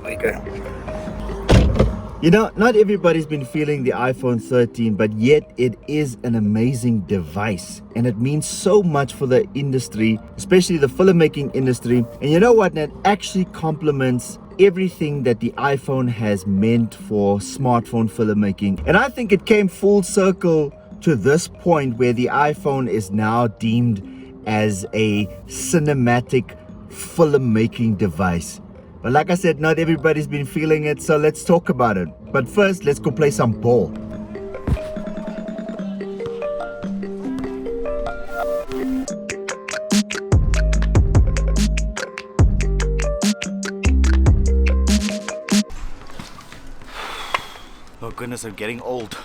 Okay. You know, not everybody's been feeling the iPhone 13, but yet it is an amazing device and it means so much for the industry, especially the filmmaking industry. And you know what? It actually complements everything that the iPhone has meant for smartphone filmmaking. And I think it came full circle to this point where the iPhone is now deemed as a cinematic filmmaking device. But like I said, not everybody's been feeling it, so let's talk about it. But first, let's go play some ball. Oh goodness, I'm getting old.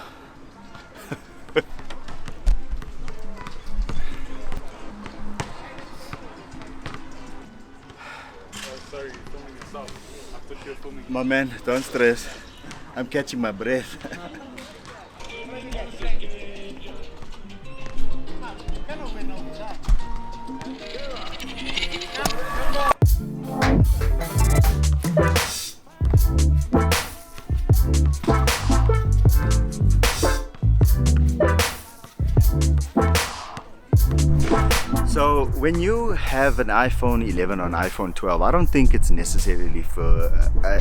Sorry, you're filming yourself. I thought you were filming. My man, don't stress. I'm catching my breath. So when you have an iPhone 11 or an iPhone 12, I don't think it's necessarily for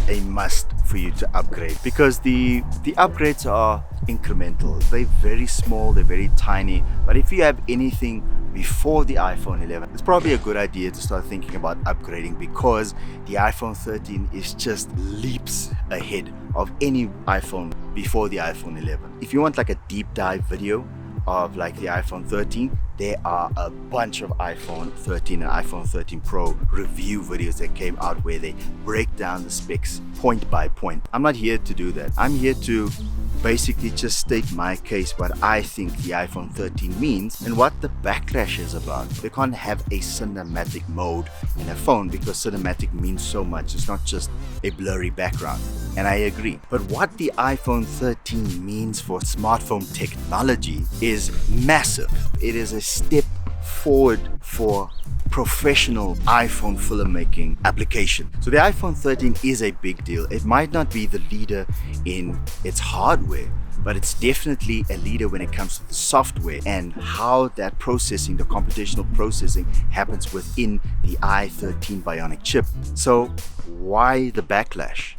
a must for you to upgrade, because the upgrades are incremental. They're very small, they're very tiny. But if you have anything before the iPhone 11, it's probably a good idea to start thinking about upgrading, because the iPhone 13 is just leaps ahead of any iPhone before the iPhone 11. If you want like a deep dive video of like the iPhone 13, there are a bunch of iPhone 13 and iPhone 13 Pro review videos that came out where they break down the specs point by point. I'm not here to do that. I'm here to basically just state my case, what I think the iPhone 13 means and what the backlash is about. They can't have a cinematic mode in a phone because cinematic means so much. It's not just a blurry background, and I agree. But what the iPhone 13 means for smartphone technology is massive. It is a step forward for professional iPhone filmmaking application. So the iPhone 13 is a big deal. It might not be the leader in its hardware, but it's definitely a leader when it comes to the software and how that processing, the computational processing, happens within the A13 Bionic chip. So why the backlash?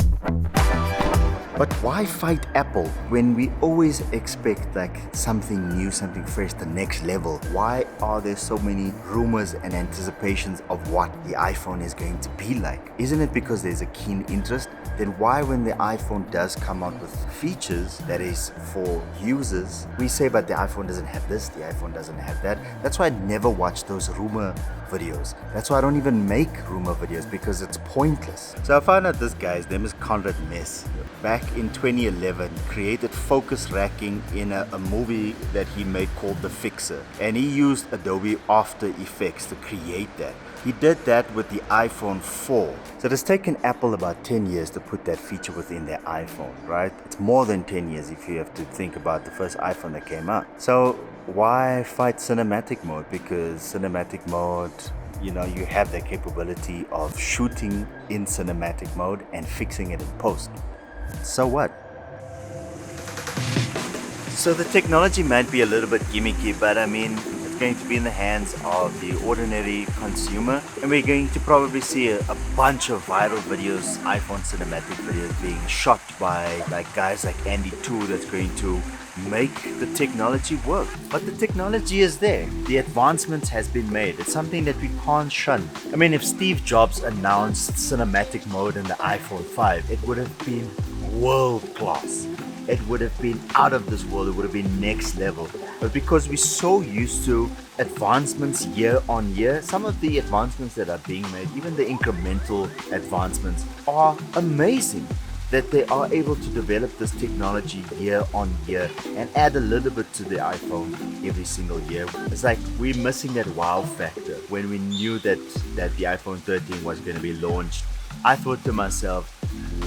But why fight Apple when we always expect like something new, something fresh, the next level? Why are there so many rumors and anticipations of what the iPhone is going to be like? Isn't it because there's a keen interest? Then why, when the iPhone does come out with features that is for users, we say, but the iPhone doesn't have this, the iPhone doesn't have that? That's why I never watch those rumor videos. That's why I don't even make rumor videos, because it's pointless. So I found out this guy, his name is Conrad Mess, back in 2011 created focus racking in a movie that he made called The Fixer, and he used Adobe After Effects to create that. He did that with the iPhone 4. So it has taken Apple about 10 years to put that feature within their iPhone, right? It's more than 10 years if you have to think about the first iPhone that came out. So why fight cinematic mode? Because cinematic mode, you know, you have the capability of shooting in cinematic mode and fixing it in post. So what? So the technology might be a little bit gimmicky, but I mean, it's going to be in the hands of the ordinary consumer, and we're going to probably see a bunch of viral videos, iPhone cinematic videos being shot by like guys like Andy 2 that's going to make the technology work. But the technology is there. The advancements has been made. It's something that we can't shun. I mean, if Steve Jobs announced cinematic mode in the iPhone 5, it would have been world class. It would have been out of this world. It would have been next level. But because we're so used to advancements year on year, some of the advancements that are being made, even the incremental advancements, are amazing. That they are able to develop this technology year on year and add a little bit to the iPhone every single year. It's like we're missing that wow factor. When we knew that the iPhone 13 was going to be launched, I thought to myself,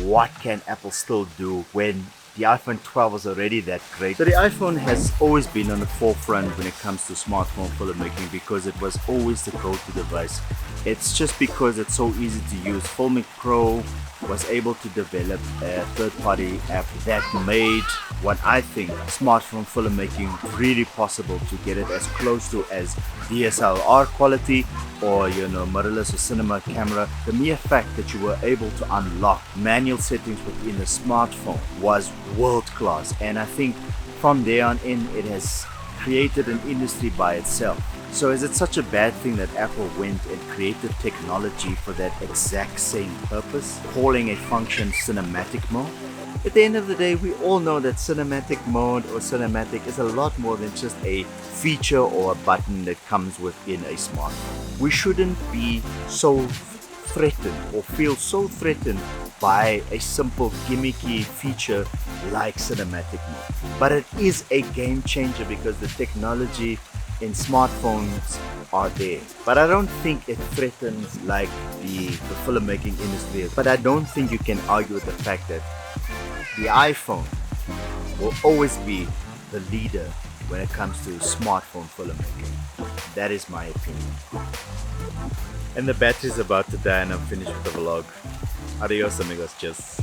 what can Apple still do when the iPhone 12 was already that great? So the iPhone has always been on the forefront when it comes to smartphone filmmaking because it was always the go-to device. It's just because it's so easy to use. Filmic Pro was able to develop a third-party app that made what I think smartphone filmmaking really possible, to get it as close to as DSLR quality or mirrorless or cinema camera. The mere fact that you were able to unlock manual settings within a smartphone was world class, and I think from there on in it has created an industry by itself. So is it such a bad thing that Apple went and created technology for that exact same purpose, calling a function cinematic mode? At the end of the day, we all know that cinematic mode or cinematic is a lot more than just a feature or a button that comes within a smartphone. We shouldn't be so threatened or feel so threatened by a simple gimmicky feature like cinematic mode. But it is a game changer because the technology in smartphones are there. But I don't think it threatens like the filmmaking industry. But I don't think you can argue with the fact that the iPhone will always be the leader when it comes to smartphone filmmaking. That is my opinion. And the battery's about to die and I'm finished with the vlog. Adios amigos, cheers.